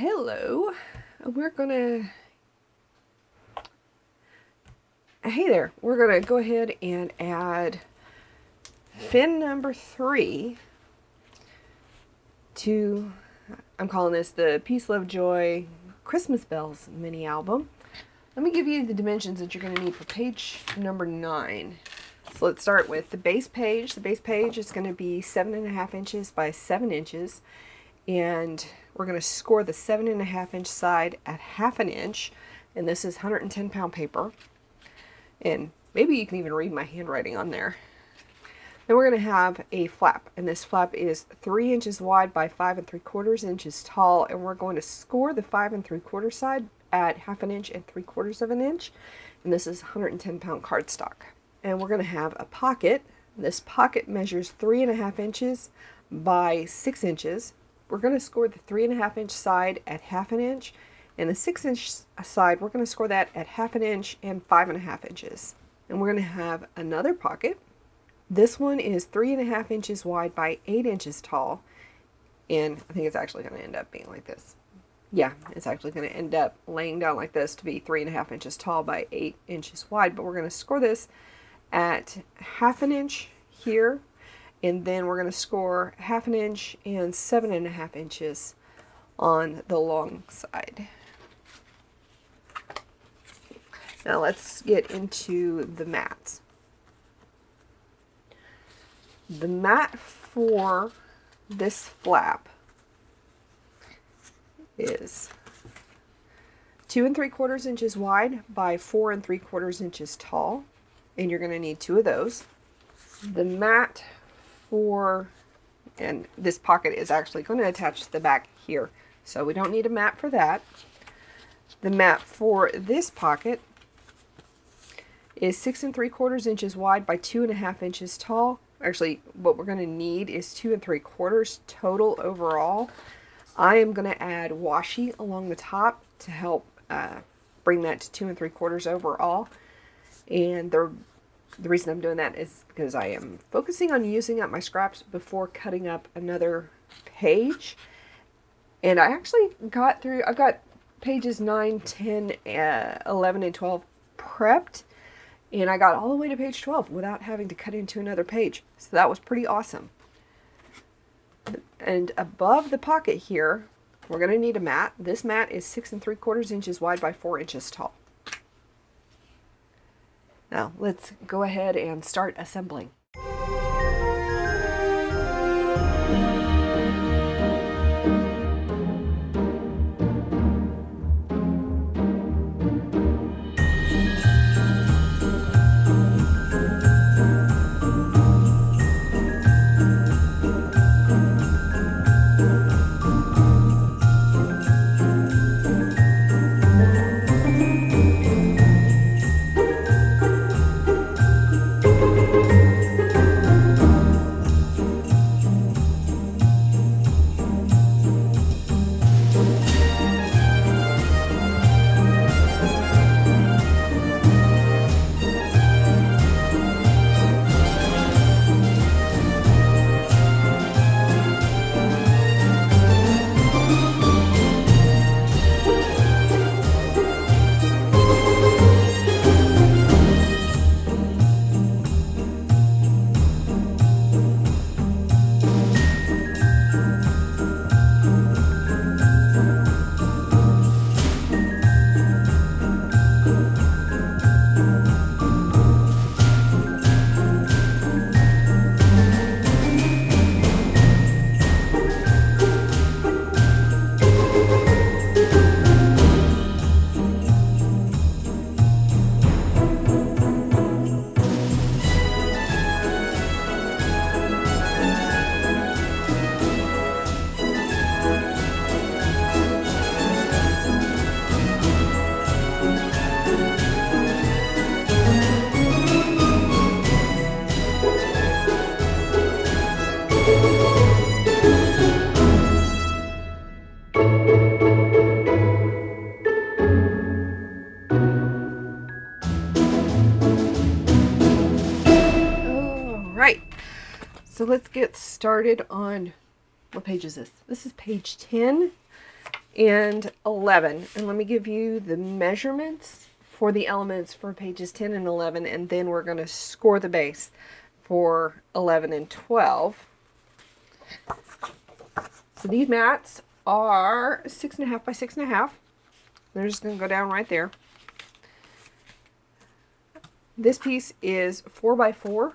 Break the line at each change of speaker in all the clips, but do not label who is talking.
Hello, we're gonna, hey there, we're gonna go ahead and add fin number 3 to, I'm calling this the Peace, Love, Joy Christmas Bells mini album. Let me give you the dimensions that you're gonna need for page number 9. So let's start with the base page. The base page is gonna be 7.5 inches by 7 inches. And we're going to score the 7.5 inch side at 1/2 inch, and this is 110 pound paper, and maybe you can even read my handwriting on there. Then we're going to have a flap, and this flap is 3 inches wide by 5 3/4 inches tall, and we're going to score the 5 3/4 side at 1/2 inch and 3/4 inch, and this is 110 pound cardstock. And we're going to have a pocket. This pocket measures 3.5 inches by 6 inches. We're going to score the 3.5 inch side at 1/2 inch, and the 6 inch side, we're going to score that at 1/2 inch and 5.5 inches. And we're going to have another pocket. This one is 3.5 inches wide by 8 inches tall, and I think it's actually going to end up being like this. Yeah, it's actually going to end up laying down like this to be 3.5 inches tall by 8 inches wide, but we're going to score this at 1/2 inch here. And then we're going to score 1/2 inch and 7.5 inches on the long side. Now let's get into the mats. The mat for this flap is 2 3/4 inches wide by 4 3/4 inches tall, and you're going to need 2 of those. The mat and this pocket is actually going to attach to the back here, so we don't need a mat for that. The mat for this pocket is 6 3/4 inches wide by 2.5 inches tall. Actually, what we're going to need is 2 3/4 total overall. I am going to add washi along the top to help bring that to 2 3/4 overall, and the reason I'm doing that is because I am focusing on using up my scraps before cutting up another page. And I actually I've got pages 9, 10, 11, and 12 prepped. And I got all the way to page 12 without having to cut into another page. So that was pretty awesome. And above the pocket here, we're going to need a mat. This mat is 6 3/4 inches wide by 4 inches tall. Now, let's go ahead and start assembling. So let's get started on, what page is this? This is page 10, and 11. And let me give you the measurements for the elements for pages 10 and 11, and then we're going to score the base for 11 and 12. So these mats are 6.5 by 6.5. They're just going to go down right there. This piece is 4 by 4.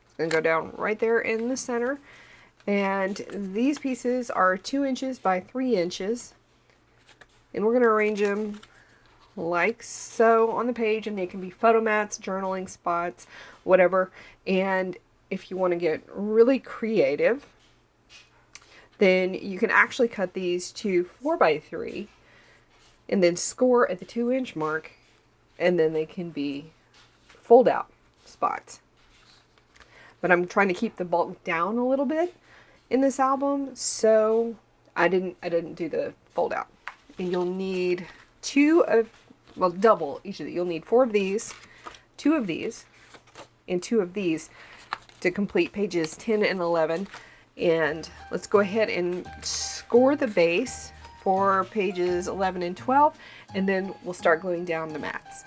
It's going to go down right there in the center. And these pieces are 2 inches by 3 inches. And we're going to arrange them like so on the page, and they can be photo mats, journaling spots, whatever. And if you want to get really creative, then you can actually cut these to 4 by 3 and then score at the 2-inch mark, and then they can be fold out spots. But I'm trying to keep the bulk down a little bit in this album, so I didn't do the fold out. And you'll need double each of these. You'll need 4 of these, 2 of these, and 2 of these to complete pages 10 and 11. And let's go ahead and score the base for pages 11 and 12, and then we'll start gluing down the mats.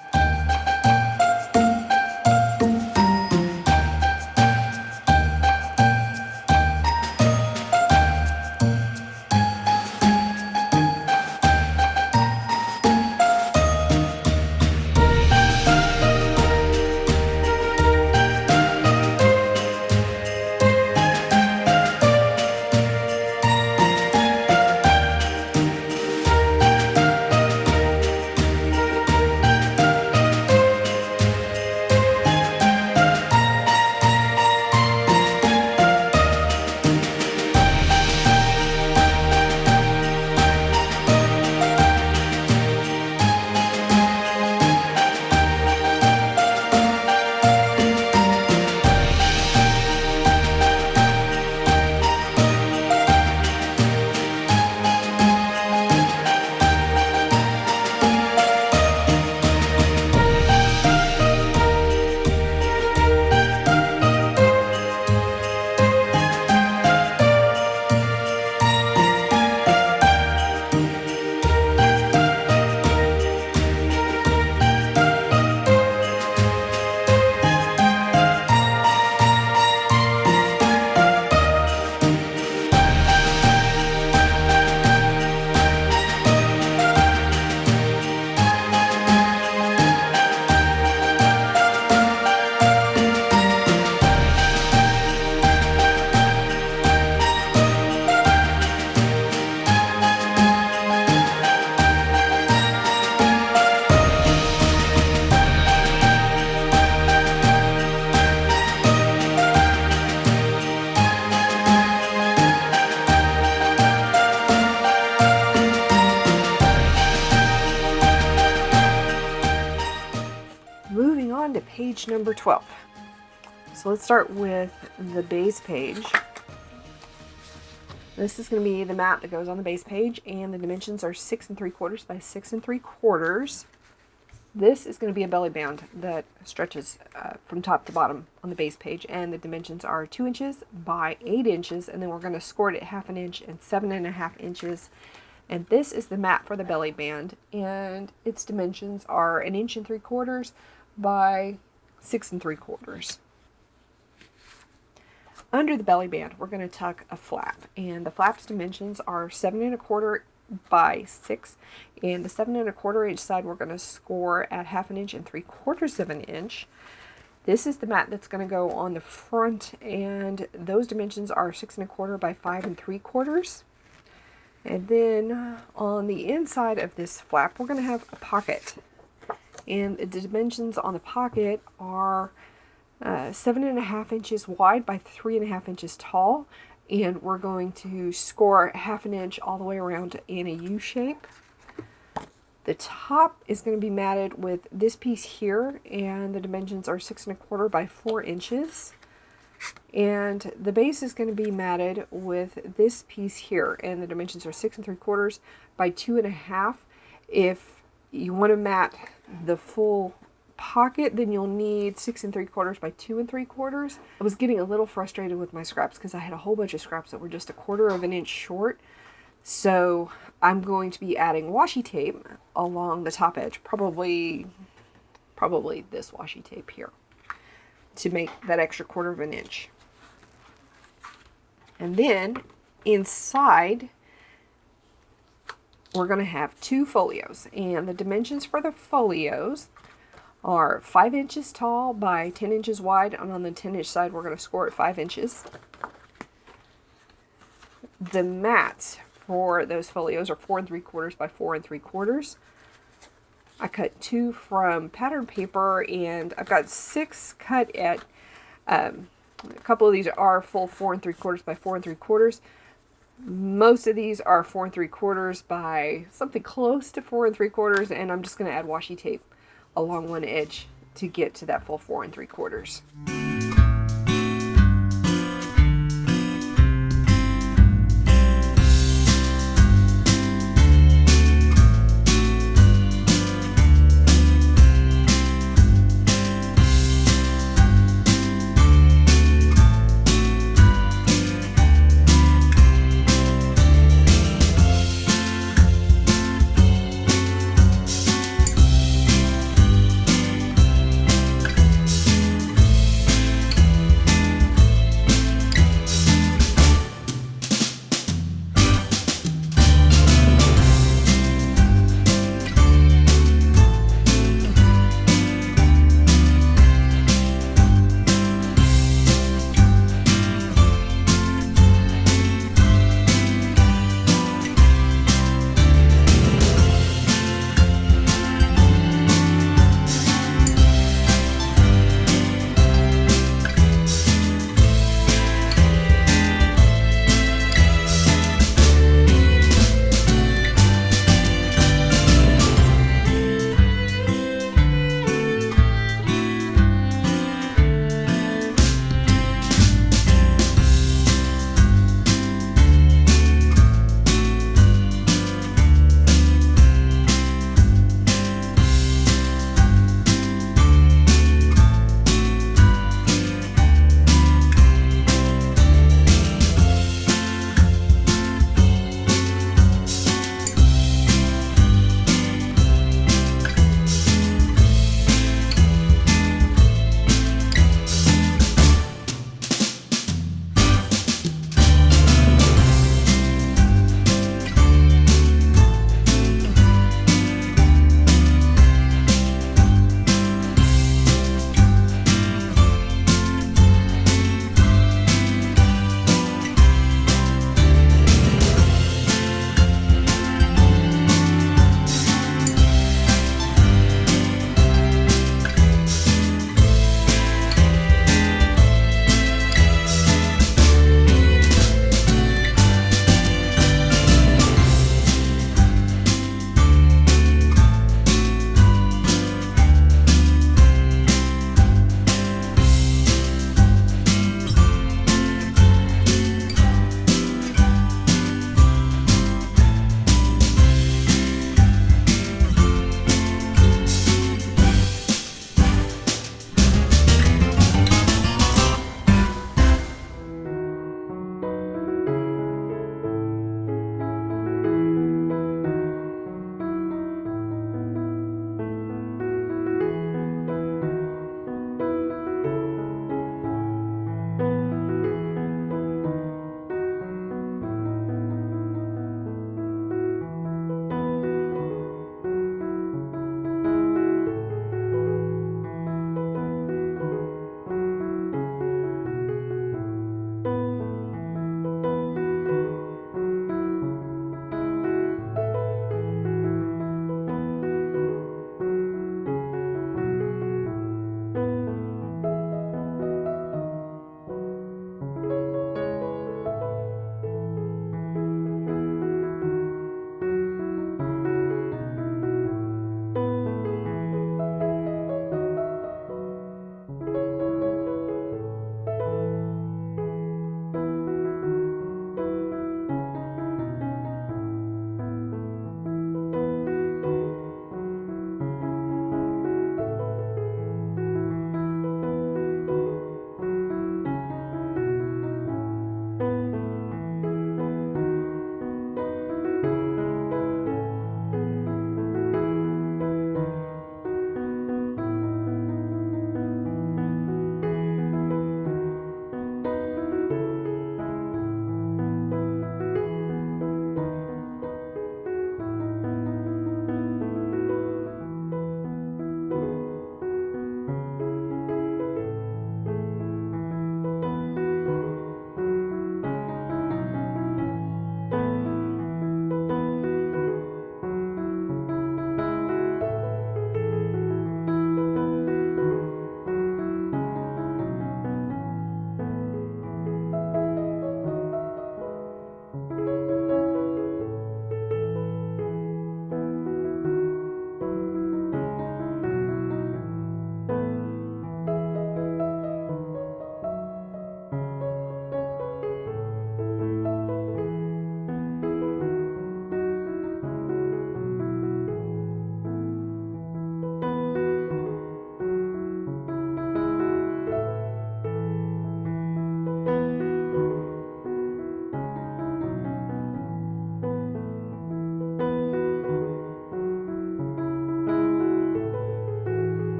To page number 12. So let's start with the base page. This is going to be the mat that goes on the base page, and the dimensions are 6 3/4 by 6 3/4. This is going to be a belly band that stretches from top to bottom on the base page, and the dimensions are 2 inches by 8 inches, and then we're going to score it at 1/2 inch and 7.5 inches. And this is the mat for the belly band, and its dimensions are 1 3/4 inches by 6 3/4. Under the belly band, we're going to tuck a flap, and the flap's dimensions are 7 1/4 by 6, and the 7 1/4 inch side we're going to score at 1/2 inch and 3/4 inch. This is the mat that's going to go on the front, and those dimensions are 6 1/4 by 5 3/4. And then on the inside of this flap, we're going to have a pocket. And the dimensions on the pocket are 7.5 inches wide by 3.5 inches tall. And we're going to score 1/2 inch all the way around in a U shape. The top is going to be matted with this piece here, and the dimensions are 6 1/4 by 4 inches. And the base is going to be matted with this piece here, and the dimensions are 6 3/4 by 2.5. If you want to mat the full pocket, then you'll need 6 3/4 by 2 3/4. I was getting a little frustrated with my scraps because I had a whole bunch of scraps that were just 1/4 of an inch short. So I'm going to be adding washi tape along the top edge, probably this washi tape here, to make that extra 1/4 of an inch. And then inside, we're going to have 2 folios, and the dimensions for the folios are 5 inches tall by 10 inches wide, and on the 10-inch side we're going to score at 5 inches. The mats for those folios are 4 3/4 by 4 3/4. I cut 2 from pattern paper, and I've got 6 cut at, a couple of these are full 4 3/4 by 4 3/4. Most of these are 4 3/4 by something close to 4 3/4, and I'm just going to add washi tape along one edge to get to that full 4 3/4.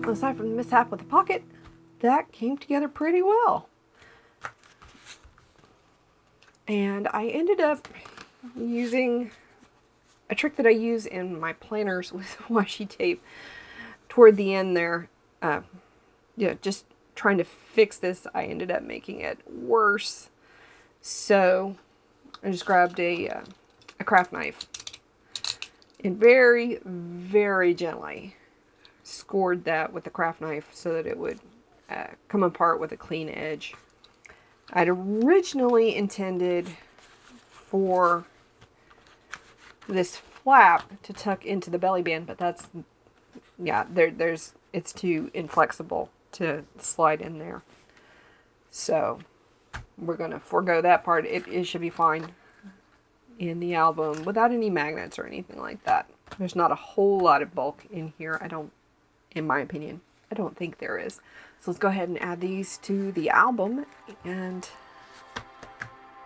aside from the mishap with the pocket, that came together pretty well. And I ended up using a trick that I use in my planners with washi tape toward the end there. Just trying to fix this, I ended up making it worse. So I just grabbed a craft knife and very, very gently scored that with the craft knife so that it would come apart with a clean edge. I'd originally intended for this flap to tuck into the belly band, but that's, yeah, it's too inflexible to slide in there. So we're going to forego that part. It should be fine in the album without any magnets or anything like that. There's not a whole lot of bulk in here, in my opinion. I don't think there is. So let's go ahead and add these to the album, and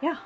yeah.